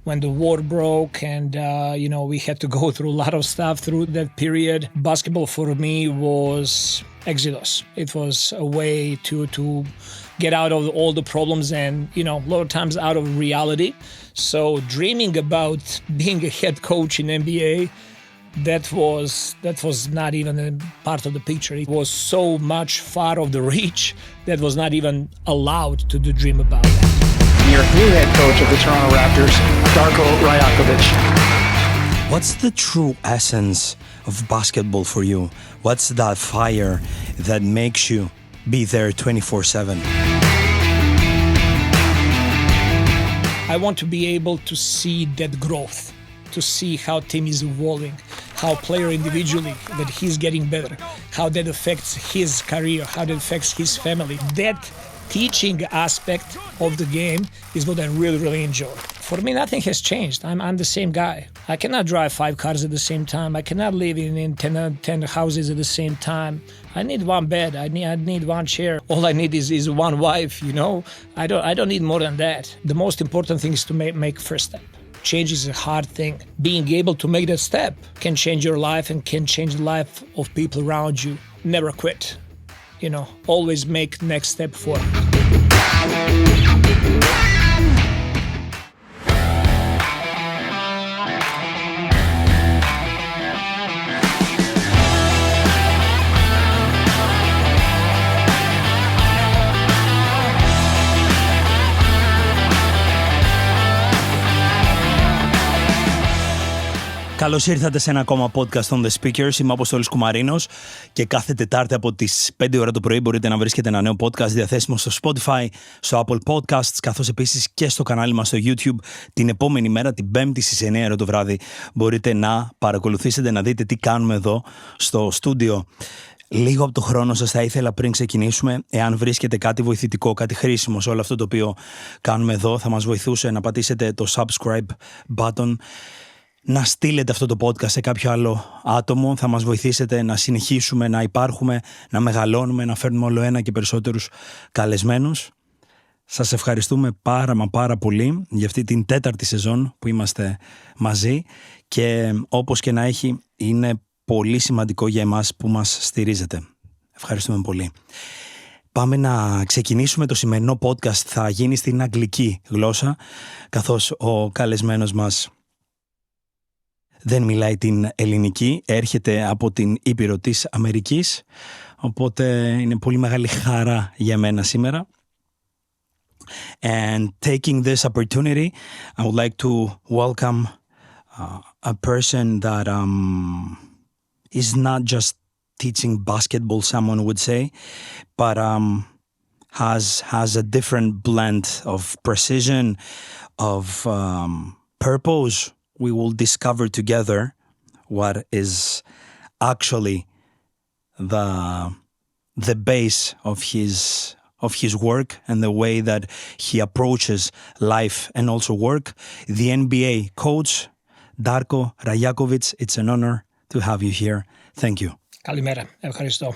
when the war broke and, we had to go through a lot of stuff through that period. Basketball for me was exodus. It was a way to get out of all the problems and, a lot of times out of reality. So dreaming about being a head coach in NBA, that was not even a part of the picture. It was so much far of the reach that was not even allowed to dream about that. Your new head coach of the Toronto Raptors, Darko Rajaković. What's the true essence of basketball for you? What's that fire that makes you be there 24/7? I want to be able to see that growth, to see how team is evolving, how player individually, that he's getting better, how that affects his career, how that affects his family. That teaching aspect of the game is what I really, really enjoy. For me, nothing has changed. I'm the same guy. I cannot drive 5 cars at the same time. I cannot live in 10 houses at the same time. I need one bed. I need one chair. All I need is one wife, I don't need more than that. The most important thing is to make first step. Change is a hard thing. Being able to make that step can change your life and can change the life of people around you. Never quit. Always make next step forward. Καλώς ήρθατε σε ένα ακόμα podcast των theSPEAKERS. Είμαι ο Αποστόλης Κουμαρίνος και κάθε Τετάρτη από τις 5 ώρα το πρωί μπορείτε να βρίσκετε ένα νέο podcast διαθέσιμο στο Spotify, στο Apple Podcasts, καθώς επίσης και στο κανάλι μας στο YouTube. Την επόμενη μέρα, την Πέμπτη στις 9 ώρα το βράδυ, μπορείτε να παρακολουθήσετε, να δείτε τι κάνουμε εδώ στο στούντιο. Λίγο από το χρόνο σας θα ήθελα πριν ξεκινήσουμε, εάν βρίσκετε κάτι βοηθητικό, κάτι χρήσιμο σε όλο αυτό το οποίο κάνουμε εδώ, θα μας βοηθούσε να πατήσετε το subscribe button, να στείλετε αυτό το podcast σε κάποιο άλλο άτομο. Θα μας βοηθήσετε να συνεχίσουμε, να υπάρχουμε, να μεγαλώνουμε, να φέρνουμε όλο ένα και περισσότερους καλεσμένους. Σας ευχαριστούμε πάρα πολύ για αυτή την 4η σεζόν που είμαστε μαζί και όπως και να έχει, είναι πολύ σημαντικό για εμάς που μας στηρίζετε. Ευχαριστούμε πολύ. Πάμε να ξεκινήσουμε. Το σημερινό podcast θα γίνει στην αγγλική γλώσσα, καθώς ο καλεσμένος μας δεν μιλάει την ελληνική, έρχεται από την Ήπειρο της Αμερικής, οπότε είναι πολύ μεγάλη χαρά για μένα σήμερα. And taking this opportunity, I would like to welcome a person that is not just teaching basketball, someone would say, but has a different blend of precision, of purpose. We will discover together what is actually the base of his work and the way that he approaches life and also work. The NBA coach, Darko Rajaković, it's an honor to have you here. Thank you. Kalimera. Ευχαριστώ.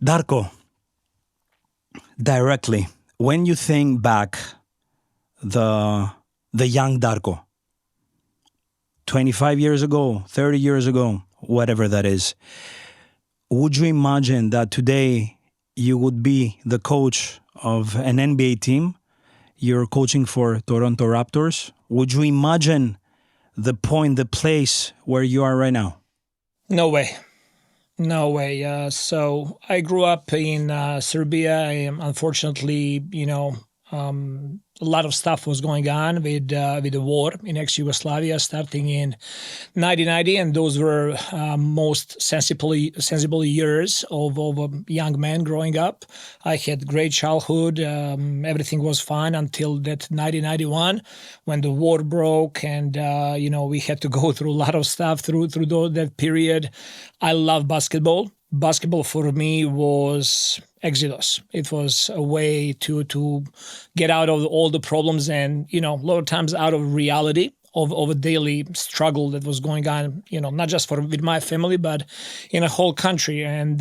Darko, directly, when you think back the young Darko, 25 years ago, 30 years ago, whatever that is, would you imagine that today you would be the coach of an NBA team? You're coaching for Toronto Raptors. Would you imagine the point, the place where you are right now? No way. No way. So I grew up in Serbia. Unfortunately, a lot of stuff was going on with the war in ex-Yugoslavia starting in 1990, and those were most sensible years of a young man growing up. I had great childhood. Everything was fine until that 1991 when the war broke and, we had to go through a lot of stuff through that period. I love basketball. Basketball for me was exodus. It was a way to get out of all the problems and, a lot of times out of reality of a daily struggle that was going on, not just with my family, but in a whole country. And,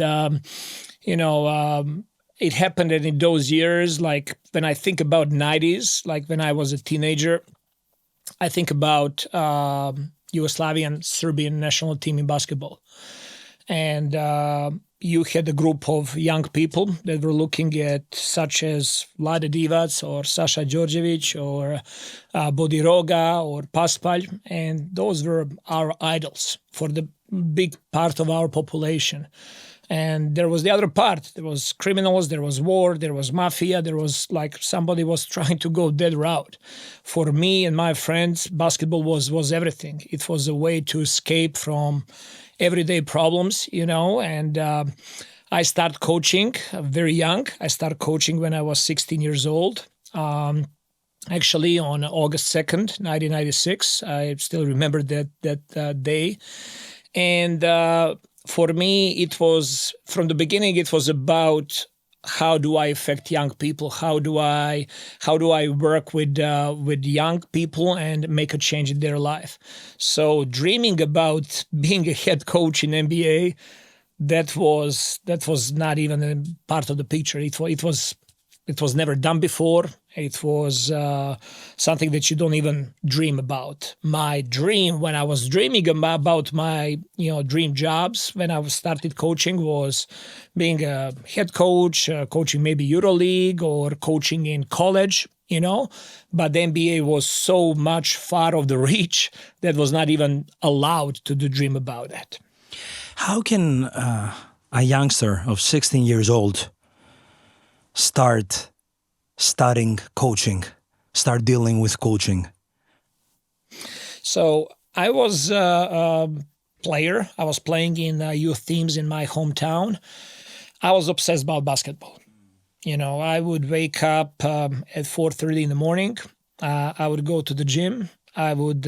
it happened in those years, like when I think about 90s, like when I was a teenager, I think about Yugoslavian Serbian national team in basketball. And you had a group of young people that were looking at such as Vlade Divac or Sasha Đorđević or Bodiroga or Paspalj. And those were our idols for the big part of our population. And there was the other part. There was criminals, there was war, there was mafia, there was like somebody was trying to go that route. For me and my friends, basketball was everything. It was a way to escape from everyday problems, you know, and I started coaching very young. I started coaching when I was 16 years old. Actually, on August 2nd, 1996, I still remember that day. And for me, it was, from the beginning, it was about how do I affect young people? How do I work with young people and make a change in their life? So dreaming about being a head coach in NBA, that was not even a part of the picture. It was never done before. It was something that you don't even dream about. My dream, when I was dreaming about my dream jobs, when I started coaching, was being a head coach, coaching maybe EuroLeague or coaching in college, you know. But the NBA was so much far of the reach that was not even allowed to dream about it. How can a youngster of 16 years old start studying coaching, start dealing with coaching? So I was a player. I was playing in youth teams in my hometown. I was obsessed about basketball. You know, I would wake up at 4:30 in the morning. I would go to the gym. I would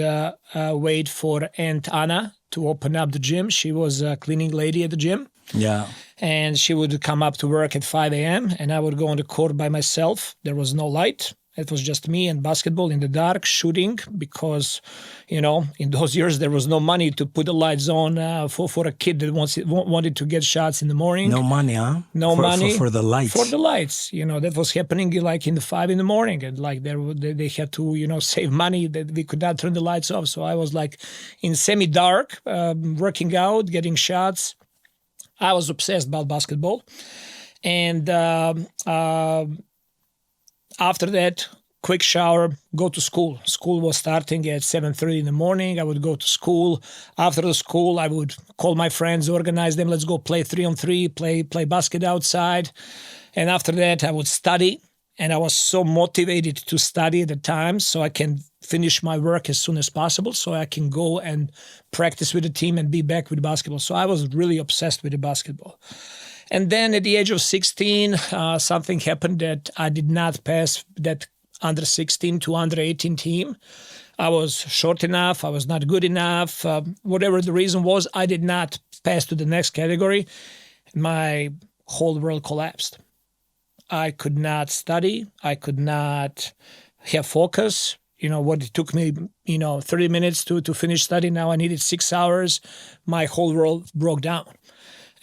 wait for Aunt Anna to open up the gym. She was a cleaning lady at the gym. Yeah. And she would come up to work at 5 a.m. and I would go on the court by myself. There was no light. It was just me and basketball in the dark, shooting, because, you know, in those years there was no money to put the lights on for a kid that wanted to get shots in the morning. No money, huh? No money. For the lights. For the lights. You know, that was happening like in the 5 in the morning. And like they had to, you know, save money that we could not turn the lights off. So I was like in semi-dark, working out, getting shots. I was obsessed about basketball. And after that, quick shower, go to school. School was starting at 7:30 in the morning. I would go to school. After the school, I would call my friends, organize them. Let's go play 3-on-3, play basket outside. And after that, I would study. And I was so motivated to study at the time so I can finish my work as soon as possible so I can go and practice with the team and be back with basketball. So I was really obsessed with the basketball. And then at the age of 16, something happened that I did not pass that under 16 to under 18 team. I was short enough. I was not good enough. Whatever the reason was, I did not pass to the next category. My whole world collapsed. I could not study. I could not have focus. You know, what it took me, 30 minutes to finish studying, now I needed 6 hours. My whole world broke down.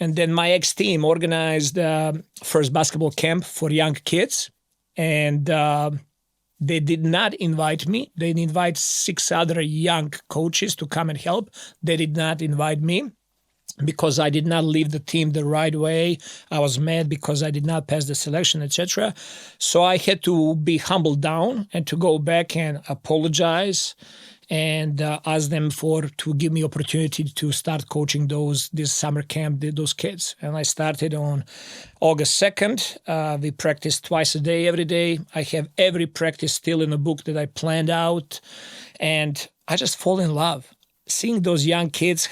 And then my ex-team organized first basketball camp for young kids. And they did not invite me. They invite 6 other young coaches to come and help. They did not invite me because I did not leave the team the right way. I was mad because I did not pass the selection, etc. So I had to be humbled down and to go back and apologize and ask them to give me opportunity to start coaching this summer camp, those kids. And I started on August 2nd. We practiced twice a day, every day. I have every practice still in the book that I planned out. And I just fall in love. Seeing those young kids,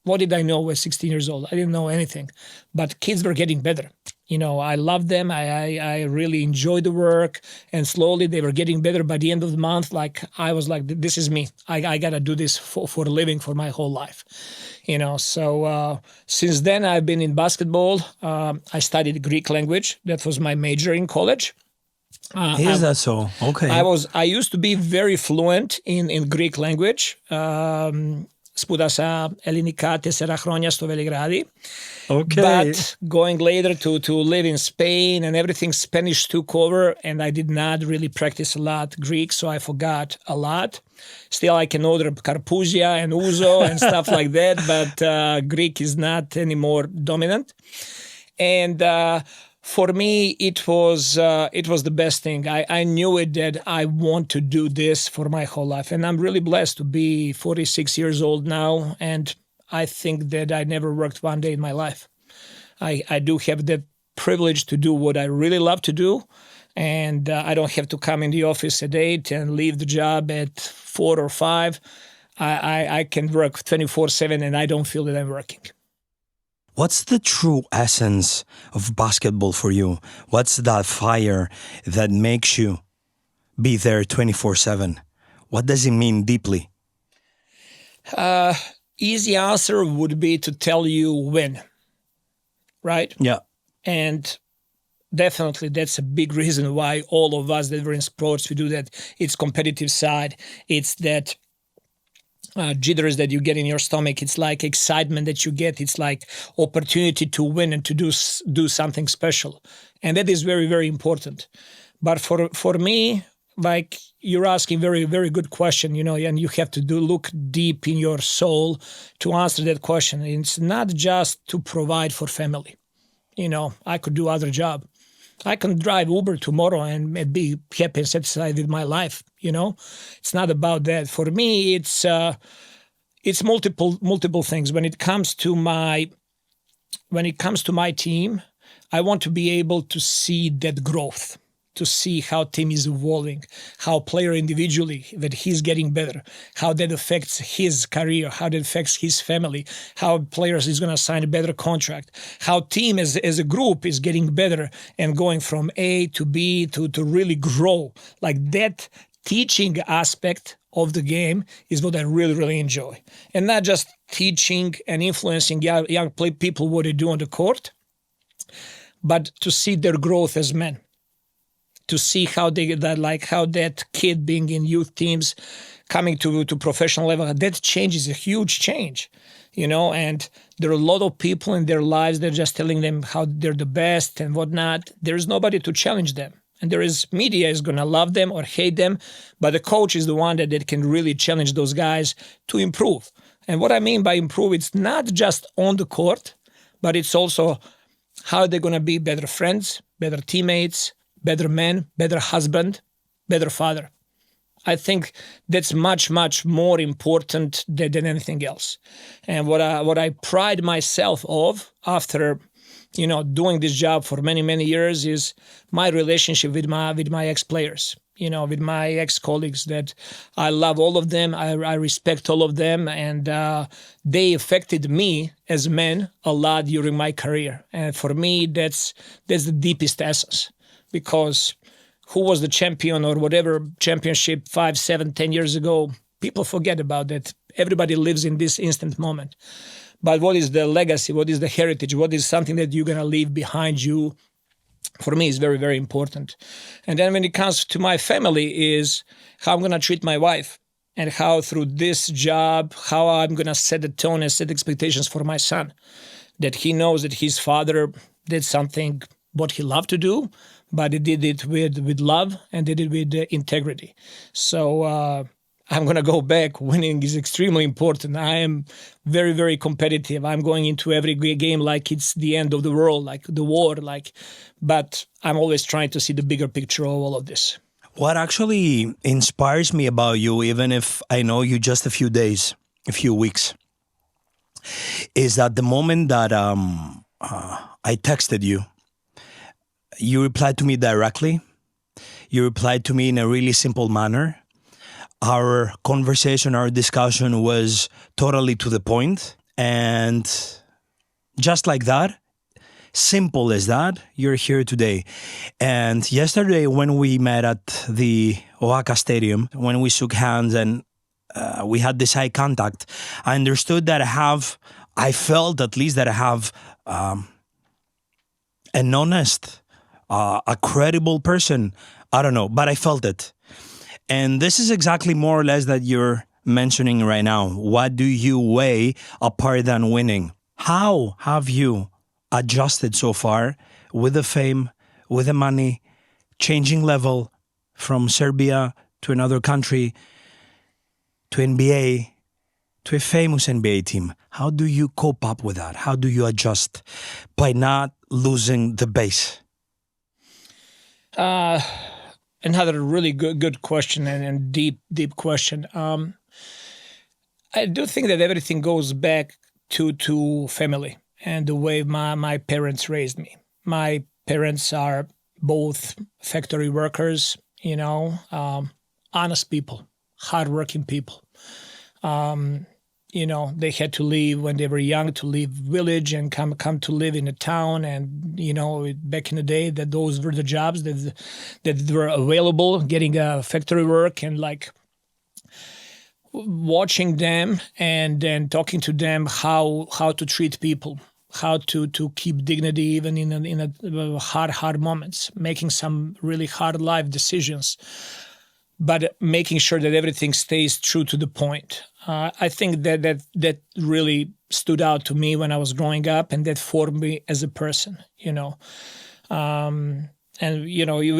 what did I know at 16 years old? I didn't know anything. But kids were getting better. I loved them. I really enjoyed the work. And slowly they were getting better. By the end of the month, I was like, this is me. I got to do this for a living for my whole life. So since then I've been in basketball. I studied Greek language. That was my major in college. Is that so? Okay. I used to be very fluent in Greek language. Σπούδασα ελληνικά 4 χρόνια στο Βελιγράδι. Okay. But going later to live in Spain and everything, Spanish took over and I did not really practice a lot Greek, so I forgot a lot. Still, I can order karpuzia and ouzo and stuff like that, but Greek is not anymore dominant. And for me, it was the best thing. I knew it that I want to do this for my whole life. And I'm really blessed to be 46 years old now. And I think that I never worked one day in my life. I do have the privilege to do what I really love to do. And I don't have to come in the office at 8 and leave the job at 4 or 5. I can work 24/7 and I don't feel that I'm working. What's the true essence of basketball for you? What's that fire that makes you be there 24/7? What does it mean deeply? Easy answer would be to tell you when, right? Yeah. And definitely that's a big reason why all of us that were in sports, we do that. It's competitive side. It's that jitters that you get in your stomach. It's like excitement that you get. It's like opportunity to win and to do something special. And that is very, very important. But for me, like you're asking very, very good question, and you have to look deep in your soul to answer that question. It's not just to provide for family. I could do other job. I can drive Uber tomorrow and be happy and satisfied with my life. It's not about that. For me, it's multiple things. When it comes to my team, I want to be able to see that growth, to see how team is evolving, how player individually that he's getting better, how that affects his career, how that affects his family, how players is going to sign a better contract, how team as a group is getting better and going from A to B to really grow. Like that teaching aspect of the game is what I really, really enjoy. And not just teaching and influencing young people what they do on the court, but to see their growth as men. To see how that kid being in youth teams, coming to professional level, that change is a huge change, and there are a lot of people in their lives that are just telling them how they're the best and whatnot. There's nobody to challenge them. And there is media is going to love them or hate them, but the coach is the one that can really challenge those guys to improve. And what I mean by improve, it's not just on the court, but it's also how they're going to be better friends, better teammates, better man, better husband, better father. I think that's much, much more important than anything else. And what I pride myself of after, doing this job for many, many years is my relationship with my ex-players, with my ex-colleagues, that I love all of them. I respect all of them. And they affected me as men a lot during my career. And for me, that's the deepest essence. Because who was the champion or whatever championship 5, 7, 10 years ago, people forget about that. Everybody lives in this instant moment. But what is the legacy? What is the heritage? What is something that you're going to leave behind you? For me, is very, very important. And then when it comes to my family is how I'm going to treat my wife and how through this job, how I'm going to set the tone and set expectations for my son. That he knows that his father did something what he loved to do, but he did it with love and did it with integrity. So I'm going to go back. Winning is extremely important. I am very, very competitive. I'm going into every game like it's the end of the world, like the war, but I'm always trying to see the bigger picture of all of this. What actually inspires me about you, even if I know you just a few days, a few weeks, is that the moment that I texted you, you replied to me directly. You replied to me in a really simple manner. Our conversation, our discussion was totally to the point. And just like that, simple as that, you're here today. And yesterday when we met at the Oaxaca Stadium, when we shook hands and we had this eye contact, I understood that I felt at least that I have an honest, a credible person. I don't know, but I felt it. And this is exactly more or less that you're mentioning right now, what do you weigh apart than winning? How have you adjusted so far with the fame, with the money, changing level from Serbia to another country, to NBA, to a famous NBA team? How do you cope up with that? How do you adjust by not losing the base? Another really good question and deep question. I do think that everything goes back to family and the way my parents raised me. My parents are both factory workers, honest people, hardworking people. They had to leave when they were young to leave village and come to live in a town. And, back in the day, that those were the jobs that were available, getting factory work and watching them and then talking to them how to treat people, how to keep dignity even in a hard moments, making some really hard life decisions, but making sure that everything stays true to the point. I think that really stood out to me when I was growing up, and that formed me as a person, you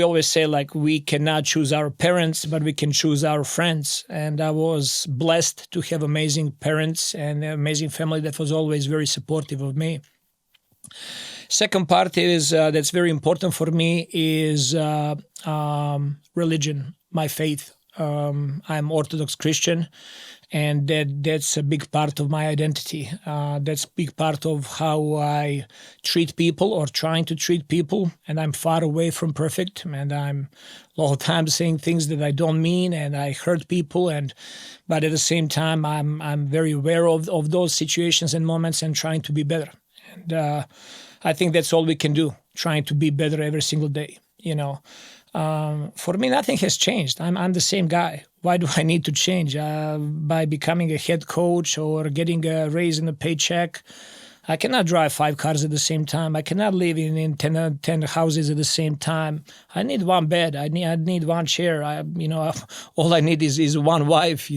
always say we cannot choose our parents, but we can choose our friends. And I was blessed to have amazing parents and an amazing family that was always very supportive of me. Second part is that's very important for me is religion, my faith. I'm Orthodox Christian, and that's a big part of my identity. That's a big part of how I treat people or trying to treat people. And I'm far away from perfect, and I'm a lot of times saying things that I don't mean, and I hurt people. But at the same time, I'm very aware of those situations and moments and trying to be better. And I think that's all we can do, trying to be better every single day. For me, nothing has changed. I'm the same guy. Why do I need to change? By becoming a head coach or getting a raise in a paycheck, I cannot drive 5 cars at the same time. I cannot live in 10 houses at the same time. I need one bed. I need one chair. All I need is one wife.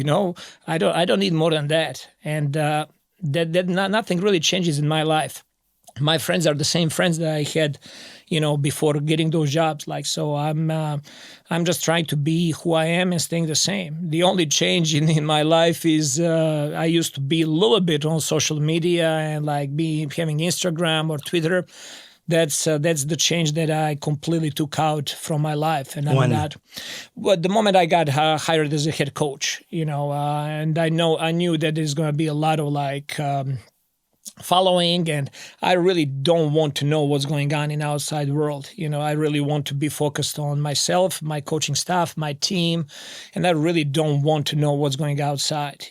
I don't need more than that. And nothing really changes in my life. My friends are the same friends that I had, before getting those jobs. So I'm just trying to be who I am and staying the same. The only change in my life is I used to be a little bit on social media and having Instagram or Twitter. That's the change that I completely took out from my life. And I'm not. But the moment I got hired as a head coach, and I knew that there's going to be a lot of following, and I really don't want to know what's going on in the outside world. I really want to be focused on myself, my coaching staff, my team, and I really don't want to know what's going outside,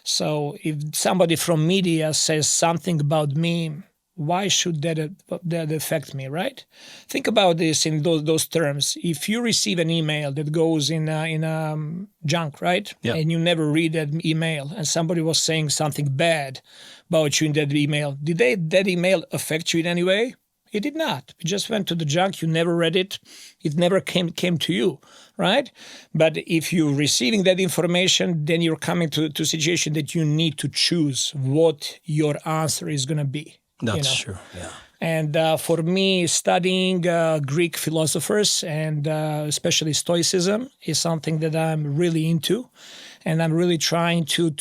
So if somebody from media says something about me, why should that affect me, right? Think about this in those terms. If you receive an email that goes in junk, right? Yeah. And you never read that email, and somebody was saying something bad about you in that email, did that email affect you in any way? It did not. It just went to the junk. You never read it. It never came to you, right? But if you're receiving that information, then you're coming to a situation that you need to choose what your answer is going to be. That's true, yeah. And for me, studying Greek philosophers and especially Stoicism is something that I'm really into. And I'm really trying to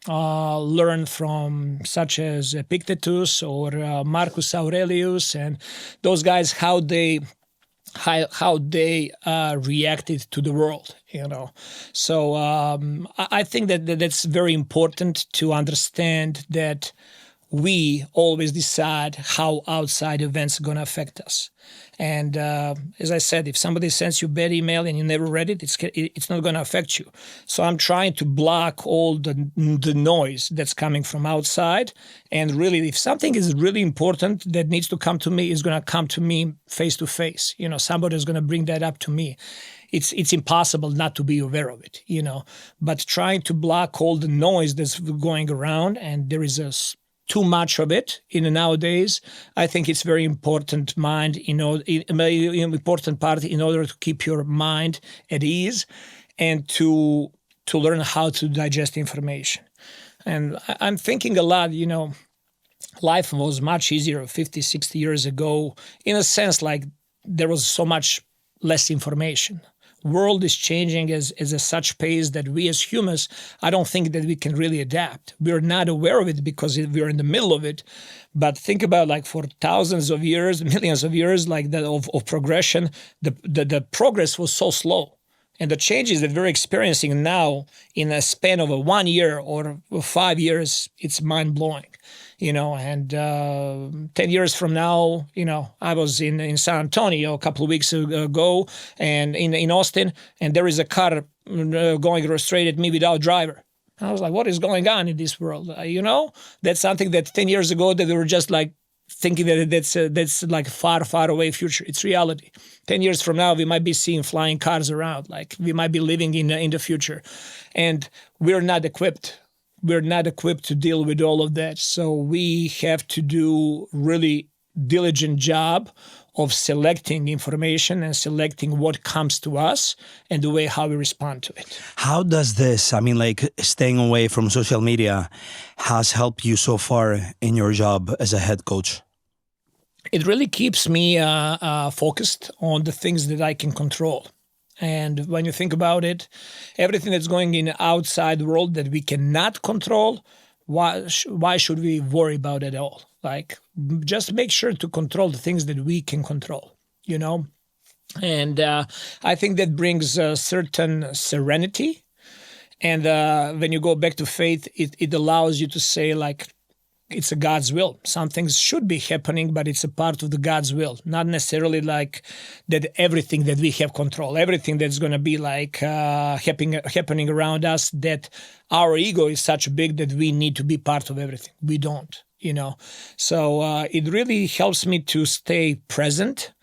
learn from such as Epictetus or Marcus Aurelius and those guys, how they reacted to the world, So I think that's very important to understand that we always decide how outside events are going to affect us. And as I said, if somebody sends you a bad email and you never read it, it's not going to affect you. So I'm trying to block all the noise that's coming from outside. And really, if something is really important that needs to come to me, it's going to come to me face to face. Somebody is going to bring that up to me. It's impossible not to be aware of it, But trying to block all the noise that's going around, and there is too much of it nowadays. I think it's very important important part in order to keep your mind at ease and to to learn how to digest information. And I'm thinking a lot, life was much easier 50, 60 years ago, in a sense, like there was so much less information. World is changing as a such pace that we as humans, I don't think that we can really adapt. We're not aware of it because we're in the middle of it. But think about like for thousands of years, millions of years, like that of progression, the progress was so slow. And the changes that we're experiencing now in a span of 1 year or 5 years, it's mind-blowing. And 10 years from now, I was in San Antonio a couple of weeks ago and in Austin, and there is a car going straight at me without driver. I was like, what is going on in this world? That's something that 10 years ago that we were just like thinking that that's like far, far away future. It's reality. 10 years from now, we might be seeing flying cars around. Like we might be living in the future. And we're not equipped. We're not equipped to deal with all of that. So we have to do really diligent job of selecting information and selecting what comes to us and the way how we respond to it. How does this, staying away from social media has helped you so far in your job as a head coach? It really keeps me focused on the things that I can control. And when you think about it, everything that's going in outside the world that we cannot control, why should we worry about it at all? Like, just make sure to control the things that we can control, And I think that brings a certain serenity. And when you go back to faith, it allows you to say, like, it's a God's will. Some things should be happening, but it's a part of the God's will. Not necessarily like that everything that we have control, everything that's going to be like happening around us, that our ego is such big that we need to be part of everything. We don't, So it really helps me to stay present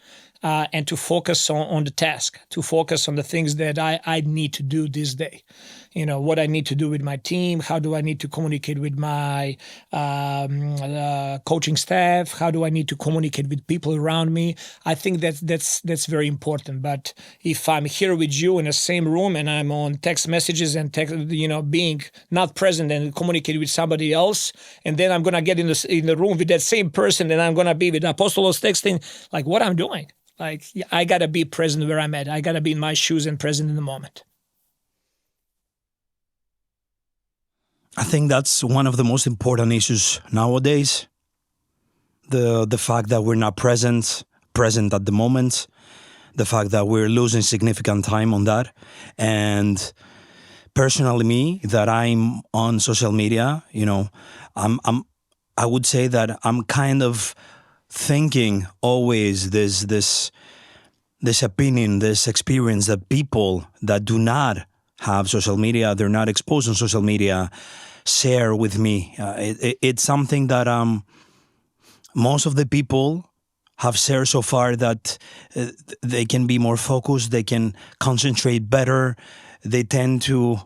and to focus on the task, to focus on the things that I need to do this day. What I need to do with my team, how do I need to communicate with my coaching staff, how do I need to communicate with people around me. I think that's very important. But if I'm here with you in the same room and I'm on text messages and being not present and communicate with somebody else, and then I'm going to get in the room with that same person and I'm going to be with Apostolos texting, like what I'm doing. Like, I got to be present where I'm at. I got to be in my shoes and present in the moment. I think that's one of the most important issues nowadays. The fact that we're not present at the moment, the fact that we're losing significant time on that. And personally, me, that I'm on social media, I would say that I'm kind of thinking always this opinion, this experience that people that do not have social media, they're not exposed on social media, share with me. It's something that most of the people have shared so far, that they can be more focused, they can concentrate better, they tend to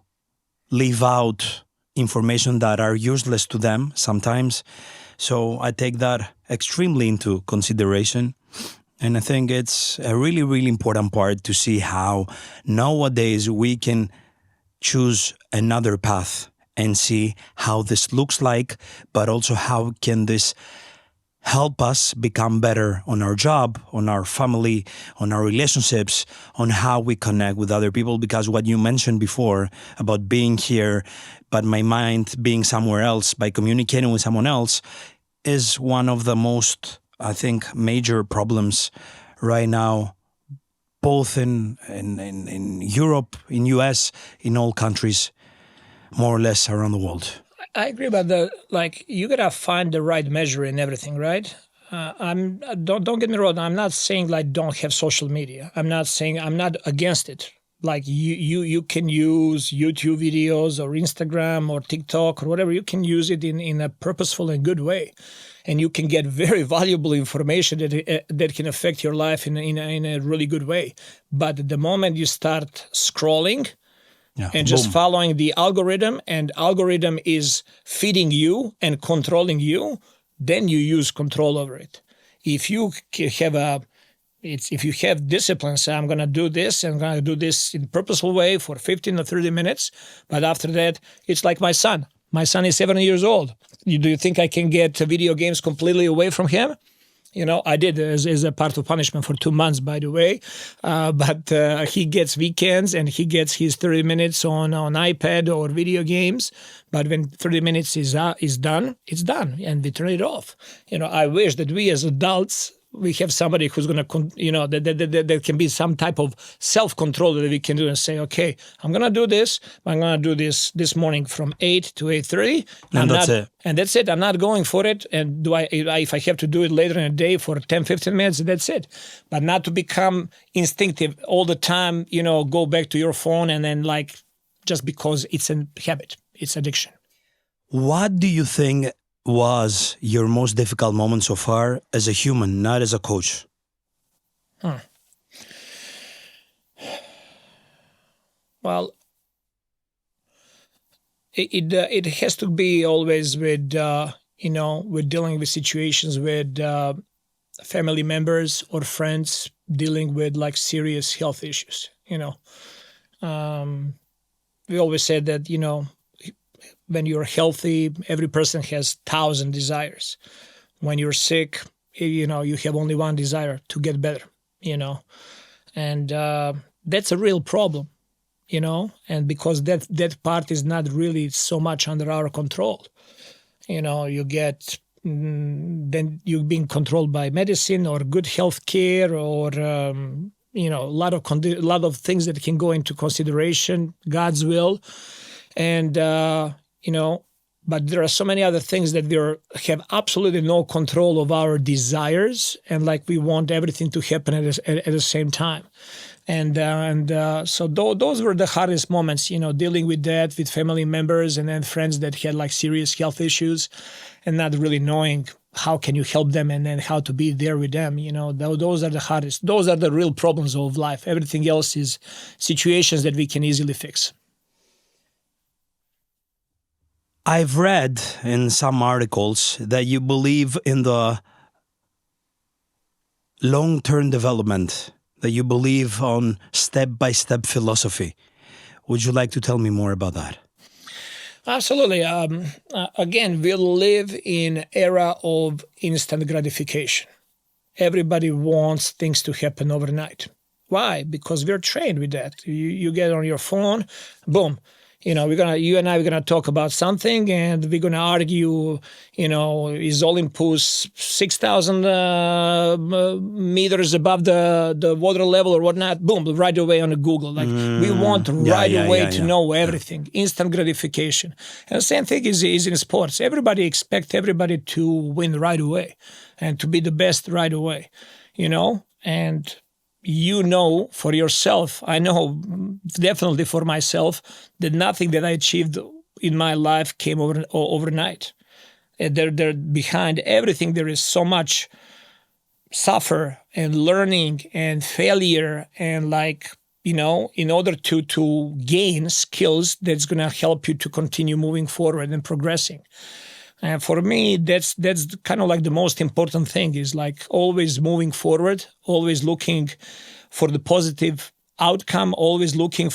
leave out information that are useless to them sometimes. So I take that extremely into consideration. And I think it's a really, really important part to see how nowadays we can choose another path and see how this looks like, but also how can this help us become better on our job, on our family, on our relationships, on how we connect with other people. Because what you mentioned before about being here, but my mind being somewhere else, by communicating with someone else, is one of the most, I think, major problems right now, both in Europe, in US, in all countries, more or less around the world. I agree about you gotta find the right measure in everything, right? Don't get me wrong. I'm not saying don't have social media. I'm not against it. Like you can use YouTube videos or Instagram or TikTok or whatever. You can use it in a purposeful and good way, and you can get very valuable information that can affect your life in a really good way. But the moment you start scrolling and just following the algorithm, and algorithm is feeding you and controlling you, then you use control over it. If you have a It's if you have discipline, say, I'm going to do this, and I'm going to do this in a purposeful way for 15 or 30 minutes. But after that, it's like my son. My son is 7 years old. Do you think I can get video games completely away from him? You know, I did as a part of punishment for 2 months, by the way. But he gets weekends and he gets his 30 minutes on iPad or video games. But when 30 minutes is done, it's done, and we turn it off. You know, I wish that we as adults, we have somebody who's going to, you know, that can be some type of self-control that we can do and say, okay, I'm going to do this. I'm going to do this morning from 8 to 8:30. And that's it. And that's it. I'm not going for it. And if I have to do it later in the day for 10, 15 minutes, that's it. But not to become instinctive all the time, you know, go back to your phone and then like, just because it's a habit, it's addiction. What do you think was your most difficult moment so far as a human, not as a coach? Well, it has to be always with, you know, with dealing with situations with family members or friends dealing with like serious health issues, you know. We always said that, you know, when you're healthy, every person has 1,000 desires. When you're sick, you know, you have only one desire, to get better, you know. And that's a real problem, you know, and because that part is not really so much under our control. You know, you get, then you're being controlled by medicine or good health care or, you know, a lot of things that can go into consideration, God's will. And, you know, but there are so many other things that we have absolutely no control of our desires, and like we want everything to happen at the same time. And so those were the hardest moments, you know, dealing with that with family members and then friends that had like serious health issues and not really knowing how can you help them and then how to be there with them. You know, those are the hardest. Those are the real problems of life. Everything else is situations that we can easily fix. I've read in some articles that you believe in the long-term development, that you believe on step-by-step philosophy. Would you like to tell me more about that? Absolutely. Again, we live in an era of instant gratification. Everybody wants things to happen overnight. Why? Because we're trained with that. You get on your phone, boom. You know, you and I are gonna talk about something, and we're gonna argue. You know, is Olympus 6,000 meters above the water level or whatnot? Boom, right away on Google. Like we want right away to know everything. Instant gratification. And the same thing is in sports. Everybody expects everybody to win right away, and to be the best right away. You know, and you know for yourself, I know definitely for myself, that nothing that I achieved in my life came overnight. There behind everything, there is so much suffer and learning and failure and like, you know, in order to gain skills that's going to help you to continue moving forward and progressing. And for me, that's kind of like the most important thing is like always moving forward, always looking for the positive outcome, always looking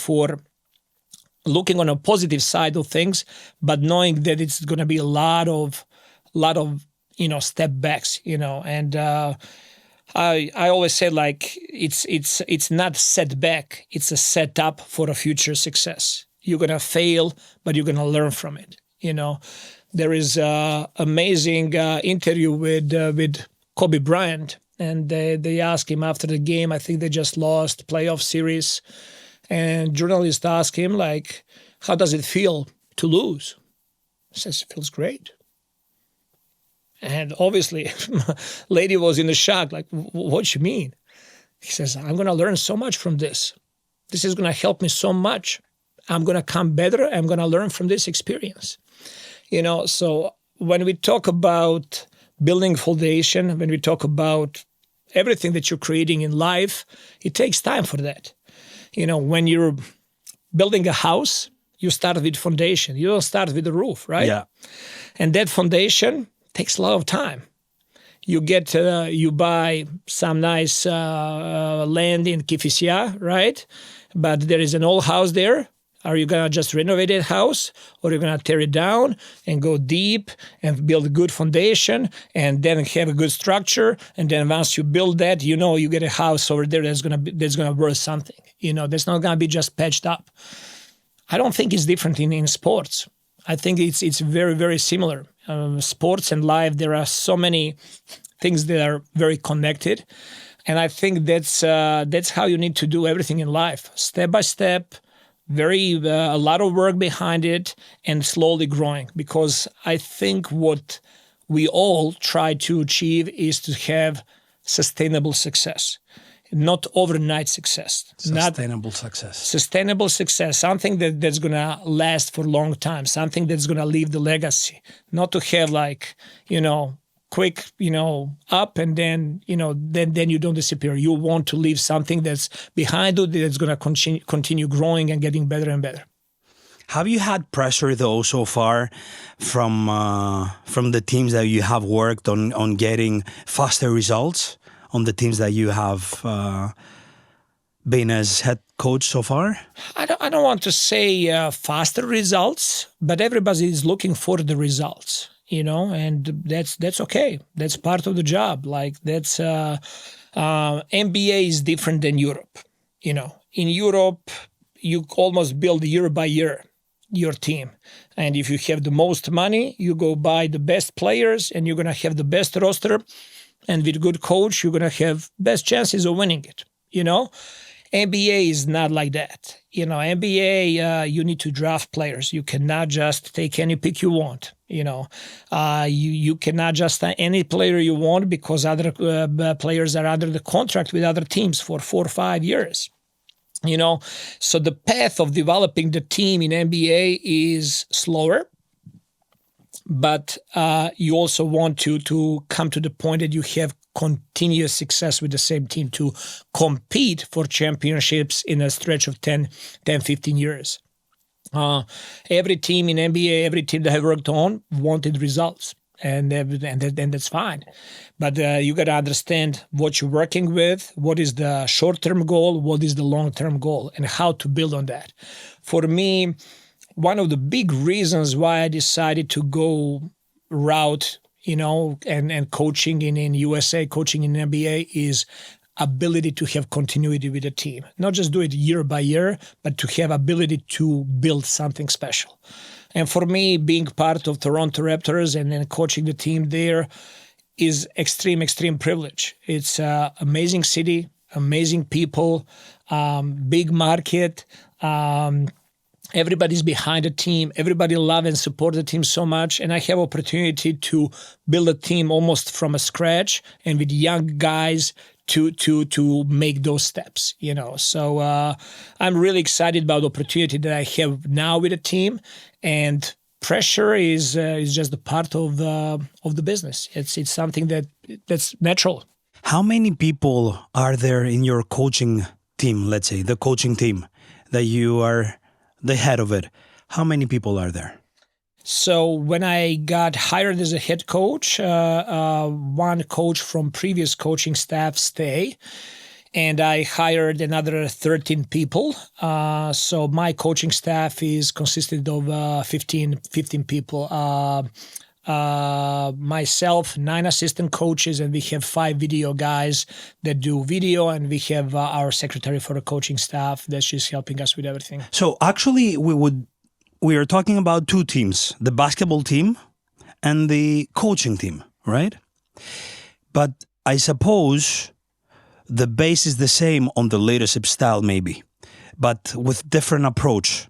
on a positive side of things, but knowing that it's going to be a lot of you know, step backs, you know. And I always say like it's not setback, it's a setup for a future success. You're going to fail, but you're going to learn from it, you know. There is an amazing interview with Kobe Bryant, and they asked him after the game, I think they just lost playoff series, and journalists asked him, like, how does it feel to lose? He says, it feels great. And obviously, lady was in the shock, like, what you mean? He says, I'm going to learn so much from this. This is going to help me so much. I'm going to come better. I'm going to learn from this experience. You know, so when we talk about building foundation, when we talk about everything that you're creating in life, it takes time for that. You know, when you're building a house, you start with foundation. You don't start with the roof, right? Yeah. And that foundation takes a lot of time. you buy some nice land in Kifisia, right? But there is an old house there. Are you going to just renovate that house, or are you going to tear it down and go deep and build a good foundation and then have a good structure? And then once you build that, you know, you get a house over there that's going to worth something. You know, that's not going to be just patched up. I don't think it's different in sports. I think it's very, very similar. Sports and life, there are so many things that are very connected. And I think that's how you need to do everything in life, step by step, a lot of work behind it, and slowly growing. Because I think what we all try to achieve is to have sustainable success, not overnight success. Sustainable success, something that's going to last for a long time, something that's going to leave the legacy, not to have quick, up and then, then you don't disappear. You want to leave something that's behind you that's going to continue growing and getting better and better. Have you had pressure though so far from the teams that you have worked on getting faster results, on the teams that you have been as head coach so far? I don't want to say faster results, but everybody is looking for the results. And that's okay. That's part of the job. NBA is different than Europe. In Europe, you almost build year by year your team. And if you have the most money, you go buy the best players and you're going to have the best roster. And with a good coach, you're going to have best chances of winning it. NBA is not like that. NBA, you need to draft players. You cannot just take any pick you want. You cannot just sign any player you want because other players are under the contract with other teams for 4 or 5 years. So the path of developing the team in NBA is slower. But you also want to come to the point that you have continuous success with the same team to compete for championships in a stretch of 10, 15 years. Every team in NBA, every team that I worked on wanted results, and that's fine. But you got to understand what you're working with, what is the short-term goal, what is the long-term goal, and how to build on that. For me, one of the big reasons why I decided to go route, and coaching in USA, coaching in NBA is ability to have continuity with the team. Not just do it year by year, but to have ability to build something special. And for me, being part of Toronto Raptors and then coaching the team there is extreme privilege. It's an amazing city, amazing people, big market, everybody's behind the team. Everybody love and support the team so much. And I have opportunity to build a team almost from scratch and with young guys to make those steps, So I'm really excited about the opportunity that I have now with the team. And pressure is just a part of the business. It's something that's natural. How many people are there in your coaching team, let's say, the coaching team, that you are the head of it? How many people are there? So when I got hired as a head coach, one coach from previous coaching staff stayed, and I hired another 13 people. So my coaching staff is consisted of 15 people. Myself, 9 assistant coaches, and we have 5 video guys that do video, and we have our secretary for the coaching staff that's just helping us with everything. So actually, we are talking about 2 teams, the basketball team and the coaching team, right? But I suppose the base is the same on the leadership style maybe, but with different approach.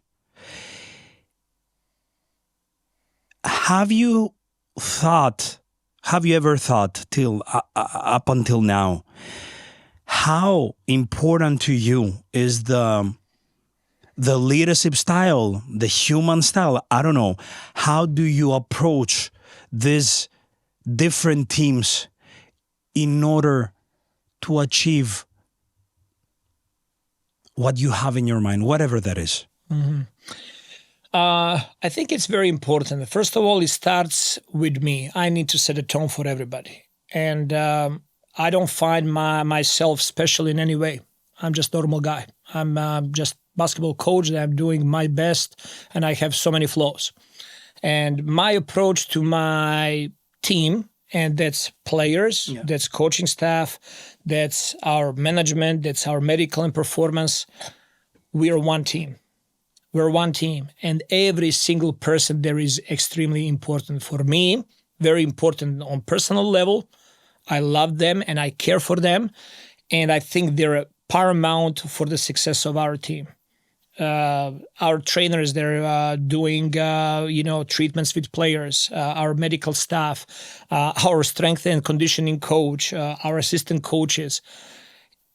Have you ever thought till up until now, how important to you is the leadership style, the human style? I don't know. How do you approach these different teams in order to achieve what you have in your mind, whatever that is? Mm-hmm. I think it's very important. First of all, it starts with me. I need to set a tone for everybody. And I don't find myself special in any way. I'm just a normal guy. I'm just basketball coach. I'm doing my best, and I have so many flaws. And my approach to my team, and that's players, that's coaching staff, that's our management, that's our medical and performance. We are one team. We're one team. And every single person there is extremely important for me, very important on personal level. I love them and I care for them. And I think they're paramount for the success of our team. Our trainers, they're doing, treatments with players, our medical staff, our strength and conditioning coach, our assistant coaches.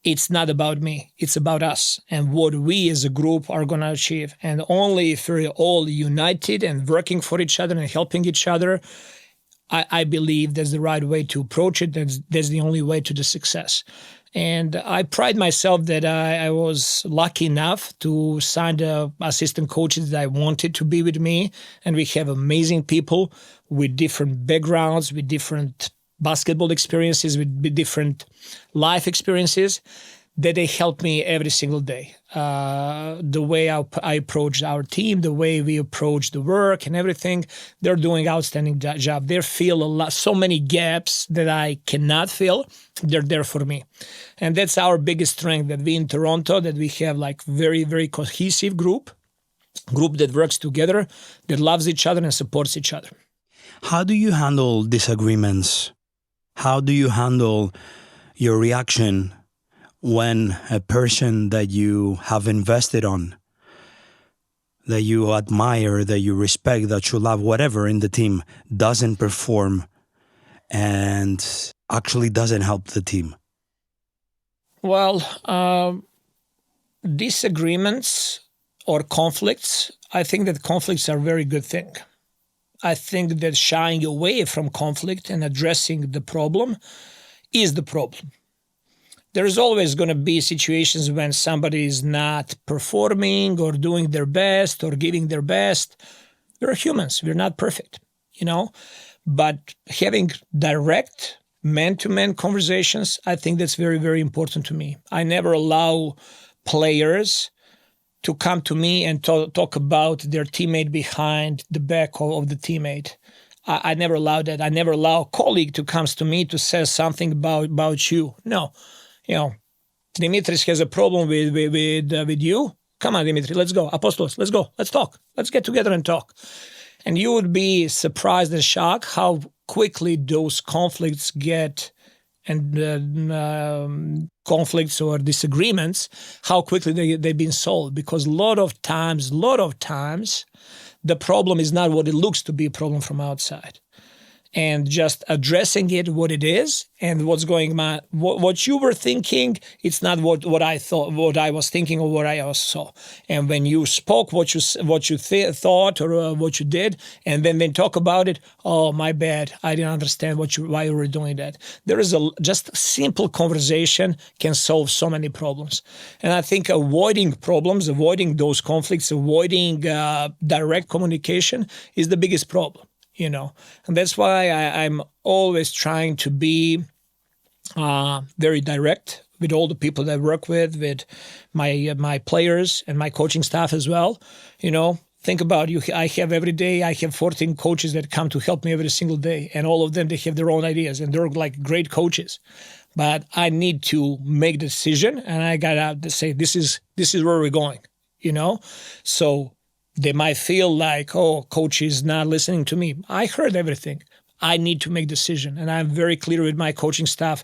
It's not about me. It's about us and what we as a group are going to achieve. And only if we're all united and working for each other and helping each other, I believe that's the right way to approach it. That's the only way to the success. And I pride myself that I was lucky enough to sign the assistant coaches that I wanted to be with me. And we have amazing people with different backgrounds, with different basketball experiences, with different life experiences, that they help me every single day. The way I approach our team, the way we approach the work and everything, they're doing outstanding job. They fill so many gaps that I cannot fill. They're there for me. And that's our biggest strength, that we in Toronto, that we have like very, very cohesive group that works together, that loves each other and supports each other. How do you handle disagreements? How do you handle your reaction when a person that you have invested on, that you admire, that you respect, that you love, whatever in the team, doesn't perform and actually doesn't help the team? Well, disagreements or conflicts, I think that conflicts are a very good thing. I think that shying away from conflict and addressing the problem is the problem. There's always going to be situations when somebody is not performing or doing their best or giving their best. We're humans. We're not perfect, But having direct man-to-man conversations, I think that's very, very important to me. I never allow players to come to me and talk about their teammate behind the back of the teammate. I never allow that. I never allow a colleague to come to me to say something about you. No. Dimitris has a problem with you. Come on, Dimitri, let's go. Apostolos, let's go. Let's talk. Let's get together and talk. And you would be surprised and shocked how quickly those conflicts get, and conflicts or disagreements, how quickly they've been solved. Because a lot of times, the problem is not what it looks to be a problem from outside. And just addressing it what it is and what's going on, what you were thinking, it's not what I thought, what I was thinking or what I saw. And when you spoke what you thought or what you did, and then talk about it, oh, my bad, I didn't understand why you were doing that. There is just simple conversation can solve so many problems. And I think avoiding problems, avoiding those conflicts, avoiding direct communication is the biggest problem. And that's why I'm always trying to be very direct with all the people that I work with my players and my coaching staff as well. Think about I have 14 coaches that come to help me every single day, and all of them, they have their own ideas, and they're like great coaches. But I need to make the decision, and I got to say, this is where we're going, So they might feel like, oh, coach is not listening to me. I heard everything. I need to make a decision. And I'm very clear with my coaching staff.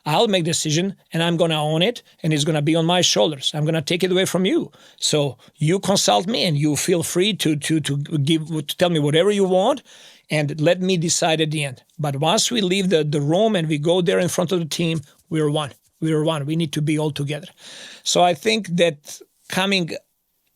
I'll make a decision and I'm going to own it, and it's going to be on my shoulders. I'm going to take it away from you. So you consult me and you feel free to tell me whatever you want and let me decide at the end. But once we leave the room and we go there in front of the team, we're one. We're one. We need to be all together. So I think that coming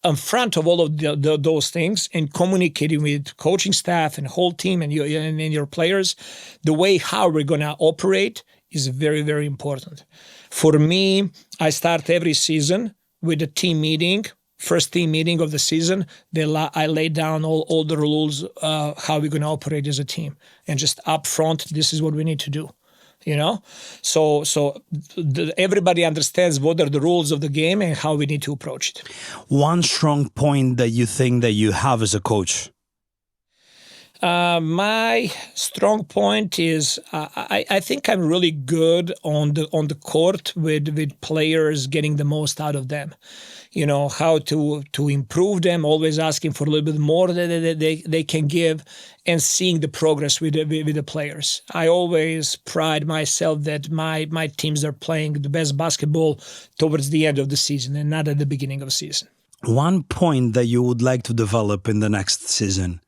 in front of all of those things and communicating with coaching staff and whole team and your players, the way how we're going to operate is very, very important. For me, I start every season with a team meeting, first team meeting of the season. I lay down all the rules, how we're going to operate as a team. And just up front, this is what we need to do. Everybody understands what are the rules of the game and how we need to approach it. One strong point that you think that you have as a coach? My strong point is I think I'm really good on the court with players, getting the most out of them. How to improve them, always asking for a little bit more that they can give, and seeing the progress with the players. I always pride myself that my teams are playing the best basketball towards the end of the season and not at the beginning of the season. One point that you would like to develop in the next season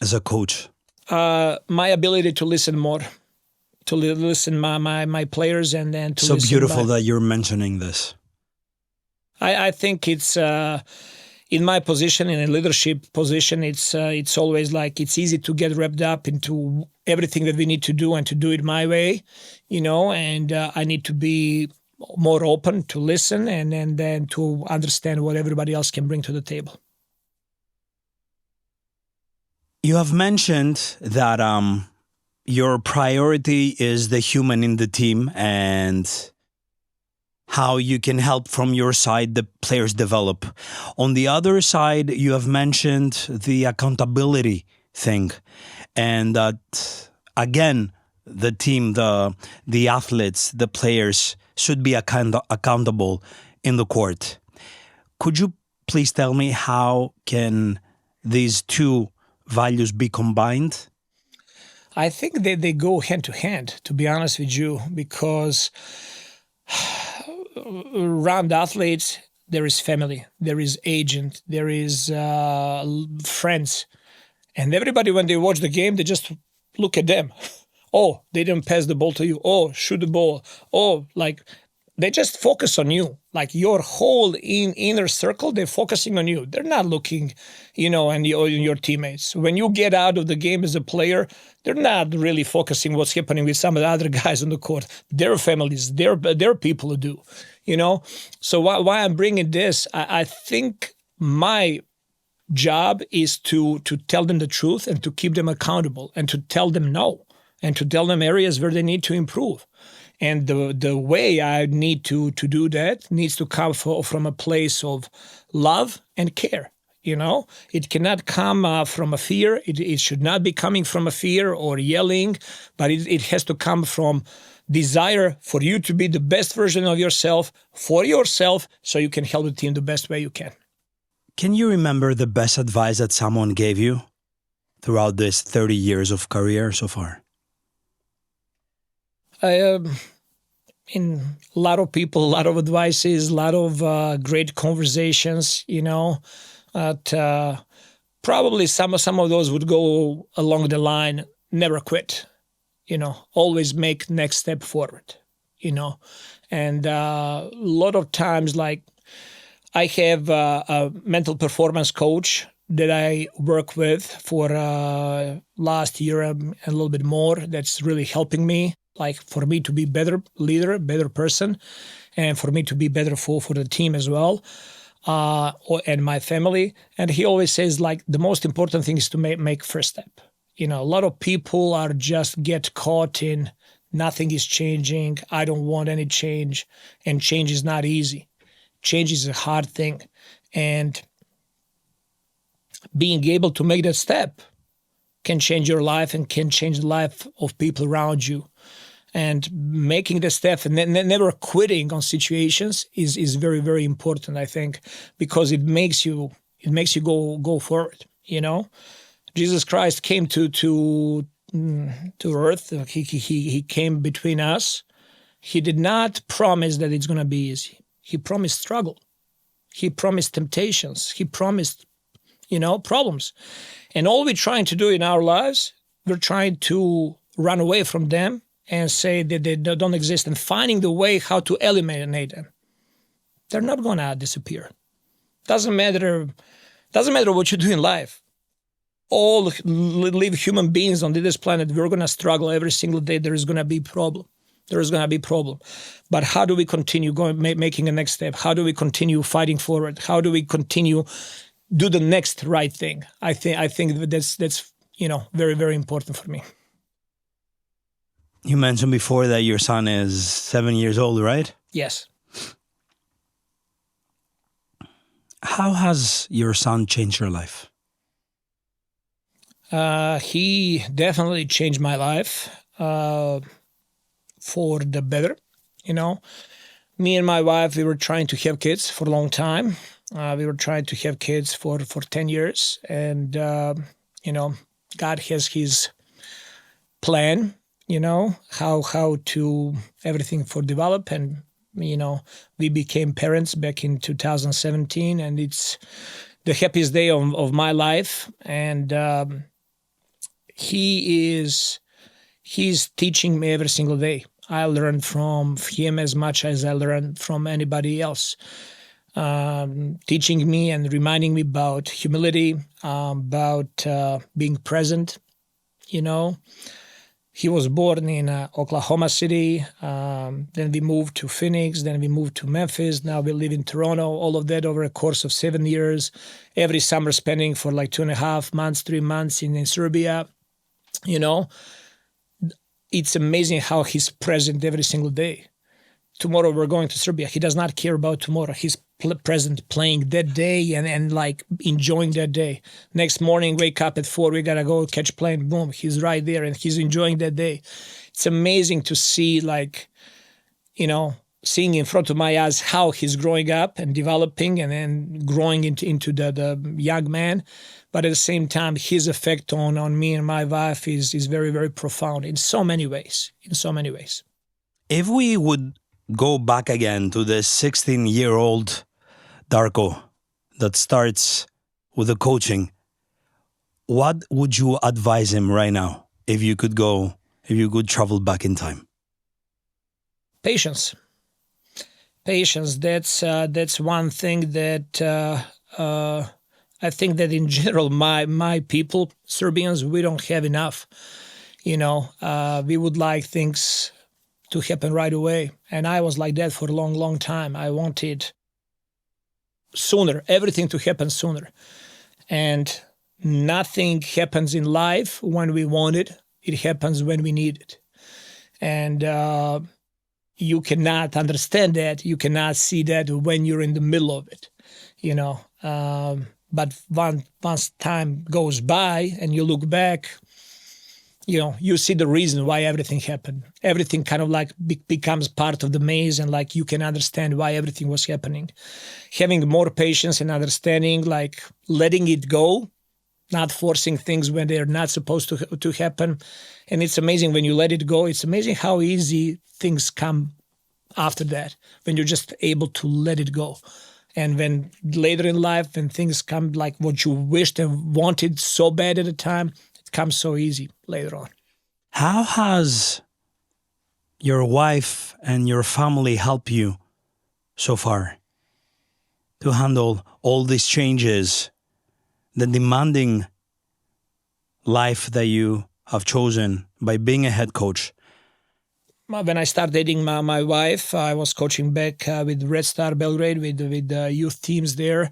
as a coach? My ability to listen more, to listen my players, and then to so listen. So beautiful that you're mentioning this. I think it's in my position, in a leadership position, it's always like it's easy to get wrapped up into everything that we need to do and to do it my way, and I need to be more open to listen and then to understand what everybody else can bring to the table. You have mentioned that your priority is the human in the team and how you can help from your side the players develop. On the other side, you have mentioned the accountability thing, and that, again, the team, the athletes, the players should be accountable in the court. Could you please tell me how can these two values be combined? I think they go hand to hand, to be honest with you, because around athletes, there is family, there is agent, there is friends. And everybody, when they watch the game, they just look at them. Oh, they didn't pass the ball to you. Oh, shoot the ball. Oh, they just focus on you. Like your whole inner circle, they're focusing on you. They're not looking, and your teammates. When you get out of the game as a player, they're not really focusing what's happening with some of the other guys on the court. Their families, their people who do, So why I'm bringing this, I think my job is to tell them the truth and to keep them accountable and to tell them no and to tell them areas where they need to improve. And the way I need to do that needs to come from a place of love and care. It cannot come from a fear. It should not be coming from a fear or yelling, but it has to come from desire for you to be the best version of yourself for yourself, so you can help the team the best way you can. Can you remember the best advice that someone gave you throughout this 30 years of career so far? In a lot of people, a lot of advices, a lot of great conversations, probably some of those would go along the line, never quit, always make next step forward, and a lot of times, like I have a mental performance coach that I work with for last year and a little bit more. That's really helping me. Like for me to be better leader, better person, and for me to be better for the team as well, and my family. And he always says, like, the most important thing is to make first step. A lot of people are just get caught in nothing is changing. I don't want any change, and change is not easy. Change is a hard thing, and being able to make that step can change your life and can change the life of people around you. And making the step and never quitting on situations is very, very important, I think, because it makes you go forward. Jesus Christ came to earth. He came between us. He did not promise that it's going to be easy. He promised struggle. He promised temptations. He promised, problems. And all we're trying to do in our lives, we're trying to run away from them and say that they don't exist, and finding the way how to eliminate them. They're not going to disappear. Doesn't matter what you do in life. All live human beings on this planet, we're going to struggle every single day. There is going to be problem. But how do we continue making a next step? How do we continue fighting forward? How do we continue do the next right thing? I think that's very, very important for me. You mentioned before that your son is 7 years old, right? Yes. How has your son changed your life? He definitely changed my life for the better. You know, me and my wife, we were trying to have kids for a long time. We were trying to have kids for 10 years. And, you know, God has his plan, you know, how to everything for develop. And, you know, we became parents back in 2017. And it's the happiest day of my life. And he's teaching me every single day. I learn from him as much as I learn from anybody else. Teaching me and reminding me about humility, about being present, you know. He was born in Oklahoma City, then we moved to Phoenix, then we moved to Memphis, now we live in Toronto, all of that over a course of 7 years, every summer spending for like 2.5 months, 3 months in Serbia, you know. It's amazing how he's present every single day. Tomorrow we're going to Serbia. He does not care about tomorrow. He's present playing that day and like enjoying that day. Next morning, wake up at 4, we got to go catch plane. Boom, he's right there and he's enjoying that day. It's amazing to see, like, you know, seeing in front of my eyes how he's growing up and developing and then growing into the young man. But at the same time, his effect on me and my wife is very, very profound in so many ways, If we would go back again to the 16-year-old Darko that starts with the coaching, what would you advise him right now if you could travel back in time? Patience. That's one thing that I think that in general, my people, Serbians, we don't have enough. You know, we would like things to happen right away. And I was like that for a long, long time. I wanted sooner, everything to happen sooner. And nothing happens in life when we want it. It happens when we need it. And you cannot understand that. You cannot see that when you're in the middle of it, you know. But once time goes by and you look back, you know, you see the reason why everything happened. Everything kind of like becomes part of the maze and like you can understand why everything was happening. Having more patience and understanding, like letting it go, not forcing things when they're not supposed to happen. And it's amazing when you let it go. It's amazing how easy things come after that, when you're just able to let it go. And when later in life, when things come like what you wished and wanted so bad at the time, it comes so easy later on. How has your wife and your family helped you so far to handle all these changes, the demanding life that you have chosen by being a head coach? When I started dating my wife, I was coaching back with Red Star Belgrade with youth teams there.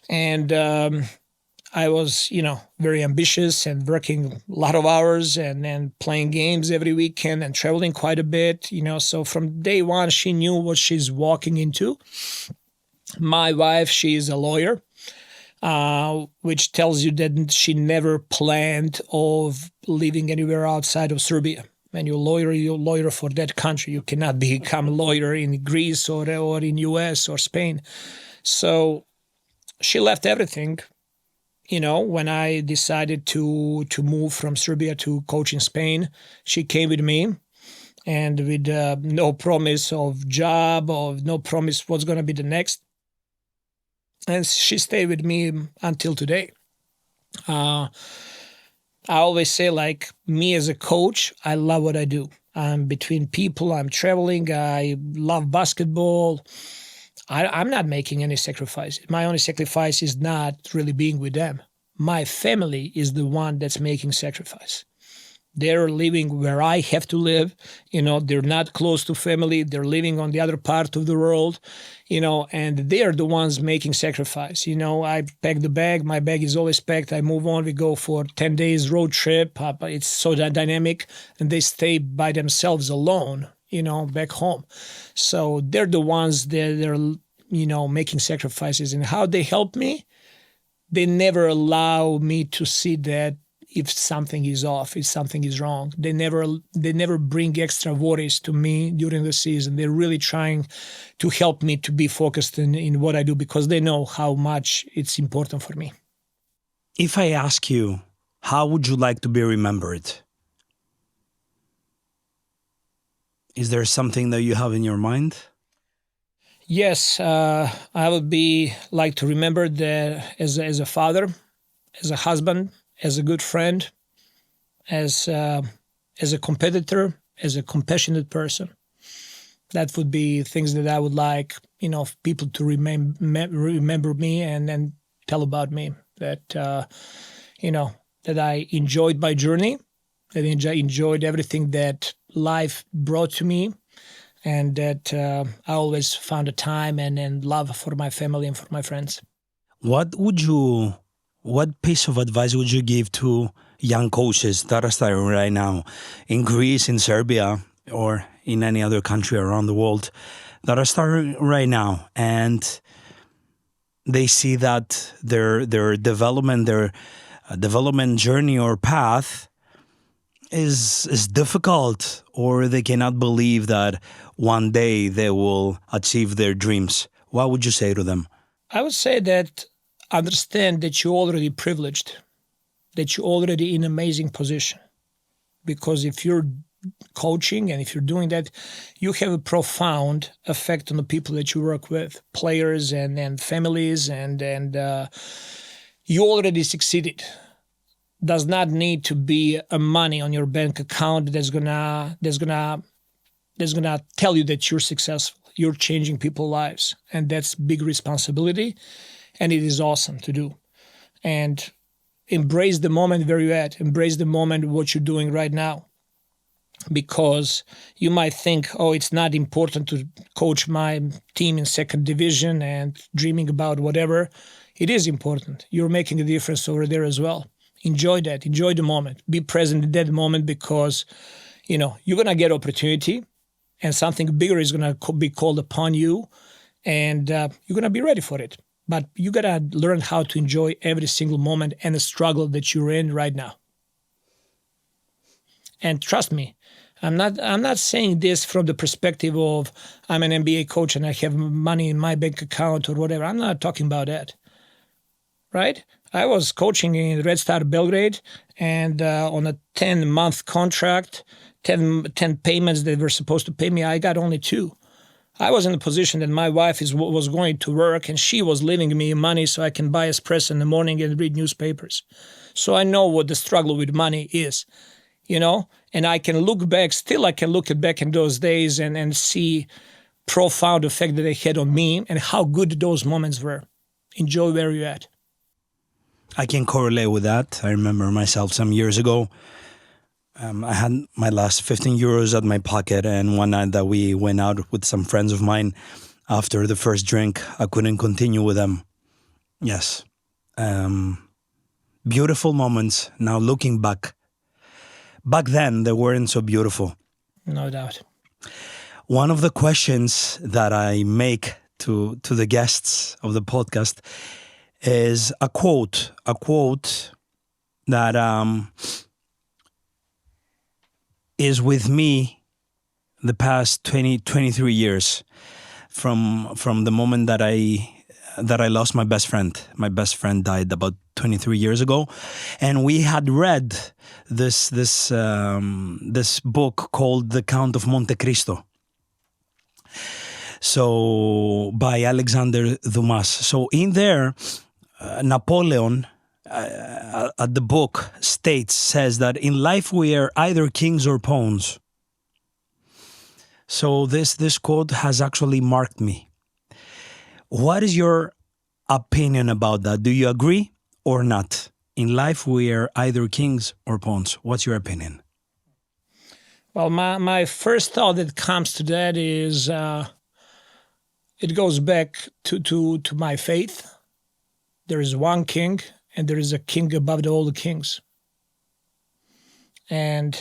And I was, you know, very ambitious and working a lot of hours and playing games every weekend and traveling quite a bit, you know. So from day one, she knew what she's walking into. My wife, she is a lawyer, which tells you that she never planned of living anywhere outside of Serbia. When you're a lawyer for that country. You cannot become a lawyer in Greece or in US or Spain. So she left everything, you know, when I decided to move from Serbia to coach in Spain. She came with me and with no promise of job, or no promise what's going to be the next. And she stayed with me until today. I always say, like, me as a coach, I love what I do. I'm between people, I'm traveling, I love basketball. I'm not making any sacrifice. My only sacrifice is not really being with them. My family is the one that's making sacrifice. They're living where I have to live. They're not close to family. They're living on the other part of the world, and they're the ones making sacrifice. I pack the bag. My bag is always packed. I move on. We go for 10 days road trip. It's so dynamic, and they stay by themselves alone, back home. So they're the ones that they're, making sacrifices. And how they help me, they never allow me to see that if something is off, if something is wrong. They never bring extra worries to me during the season. They're really trying to help me to be focused in what I do, because they know how much it's important for me. If I ask you, how would you like to be remembered? Is there something that you have in your mind? Yes, I would like to remember that as a father, as a husband, as a good friend, as a competitor, as a compassionate person. That would be things that I would like, people to remember me and tell about me. That, that I enjoyed my journey, that I enjoyed everything that life brought to me, and that I always found a time and love for my family and for my friends. What piece of advice would you give to young coaches that are starting right now in Greece, in Serbia, or in any other country around the world that are starting right now, and they see that their development journey or path is difficult, or they cannot believe that one day they will achieve their dreams? What would you say to them? I would say that understand that you're already privileged, that you're already in an amazing position. Because if you're coaching and if you're doing that, you have a profound effect on the people that you work with, players and families, and you already succeeded. Does not need to be a money on your bank account that's gonna tell you that you're successful. You're changing people's lives, and that's big responsibility. And it is awesome to do. And embrace the moment where you're at. Embrace the moment what you're doing right now. Because you might think, it's not important to coach my team in second division and dreaming about whatever. It is important. You're making a difference over there as well. Enjoy that. Enjoy the moment. Be present in that moment, because, you're going to get opportunity and something bigger is going to be called upon you, and you're going to be ready for it. But you got to learn how to enjoy every single moment and the struggle that you're in right now. And trust me, I'm not saying this from the perspective of I'm an NBA coach and I have money in my bank account or whatever. I'm not talking about that, right? I was coaching in Red Star Belgrade, and on a 10-month contract, 10 payments that were supposed to pay me, I got only 2. I was in a position that my wife was going to work, and she was leaving me money so I can buy espresso in the morning and read newspapers. So I know what the struggle with money is, and I can look back in those days and see profound effect that they had on me and how good those moments were. Enjoy where you're at. I can correlate with that. I remember myself some years ago. I had my last 15 euros at my pocket, and one night that we went out with some friends of mine, after the first drink, I couldn't continue with them. Yes. Beautiful moments. Now looking back then, they weren't so beautiful. No doubt. One of the questions that I make to the guests of the podcast is a quote that is with me the past 23 years from the moment that I lost my best friend. My best friend died about 23 years ago, and we had read this book called The Count of Monte Cristo. So by Alexander Dumas. So in there, Napoleon at the book says that in life we are either kings or pawns. So this quote has actually marked me. What is your opinion about that? Do you agree or not? In life we are either kings or pawns. What's your opinion? Well, my first thought that comes to that is it goes back to my faith. There is one king, and there is a king above all the kings. And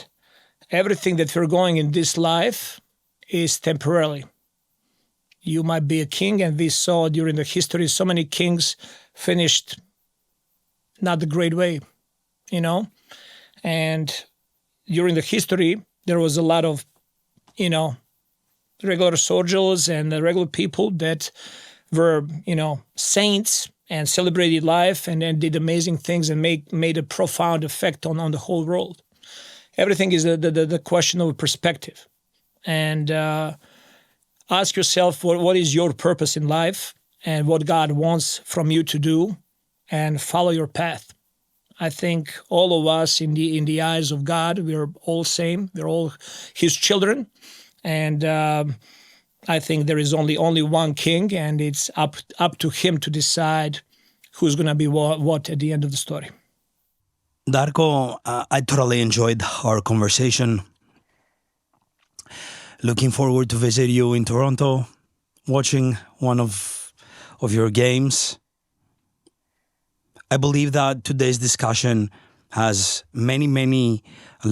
everything that we're going in this life is temporarily. You might be a king, and we saw during the history so many kings finished not the great way, you know. And during the history, there was a lot of, you know, regular soldiers and regular people that were, you know, saints and celebrated life and did amazing things and made a profound effect on the whole world. Everything is the question of perspective. And ask yourself what is your purpose in life and what God wants from you to do, and follow your path. I think all of us in the eyes of God, we're all same. We're all His children. And I think there is only one king, and it's up to him to decide who's going to be what at the end of the story. Darko, I totally enjoyed our conversation. Looking forward to visit you in Toronto, watching one of your games. I believe that today's discussion has many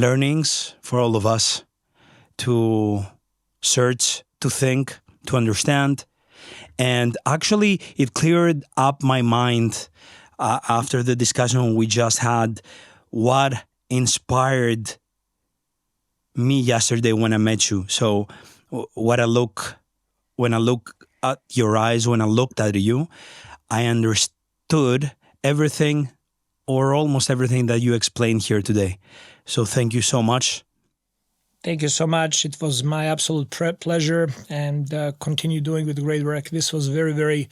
learnings for all of us to search, to think, to understand. And actually, it cleared up my mind after the discussion we just had, what inspired me yesterday when I met you. So when I look at your eyes, when I looked at you, I understood everything or almost everything that you explained here today. So thank you so much. Thank you so much. It was my absolute pleasure, and continue doing with great work. This was very, very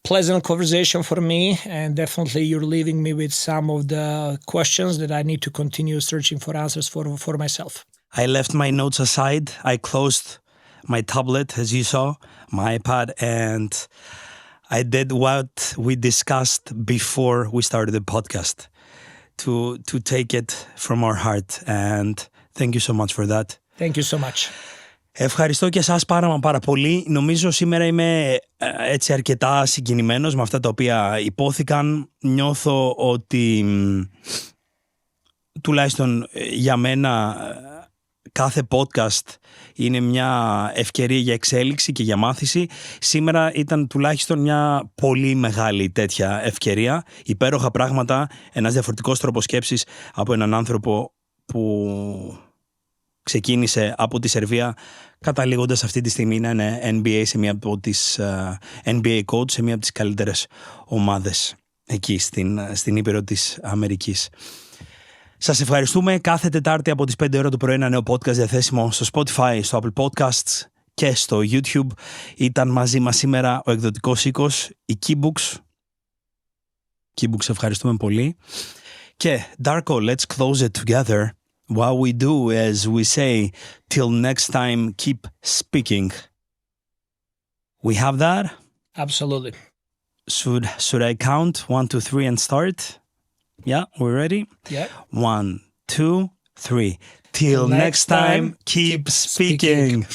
pleasant conversation for me, and definitely you're leaving me with some of the questions that I need to continue searching for answers for myself. I left my notes aside. I closed my tablet, as you saw, my iPad, and I did what we discussed before we started the podcast, to take it from our heart. And thank you so much for that. Thank you so much. Ευχαριστώ και εσάς πάρα πολύ. Νομίζω σήμερα είμαι έτσι αρκετά συγκινημένος με αυτά τα οποία υπόθηκαν. Νιώθω ότι τουλάχιστον για μένα κάθε podcast είναι μια ευκαιρία για εξέλιξη και για μάθηση. Σήμερα ήταν τουλάχιστον μια πολύ μεγάλη τέτοια ευκαιρία. Υπέροχα πράγματα, ένας διαφορετικός τρόπος σκέψης από έναν άνθρωπο που ξεκίνησε από τη Σερβία, καταλήγοντας αυτή τη στιγμή να είναι NBA σε μία από τις NBA coach, σε μία από τις καλύτερες ομάδες εκεί στην Ήπειρο της Αμερικής. Σας ευχαριστούμε. Κάθε Τετάρτη από τις 5 ώρα το πρωί ένα νέο podcast διαθέσιμο στο Spotify, στο Apple Podcasts και στο YouTube. Ήταν μαζί μας σήμερα ο εκδοτικός οίκος, η Keybooks. Keybooks, ευχαριστούμε πολύ. Και Darko, let's close it together. What we do is we say, till next time, keep speaking. We have that? Absolutely. Should I count 1, 2, 3 and start? Yeah, we're ready? Yeah. 1, 2, 3. Till next time, keep speaking.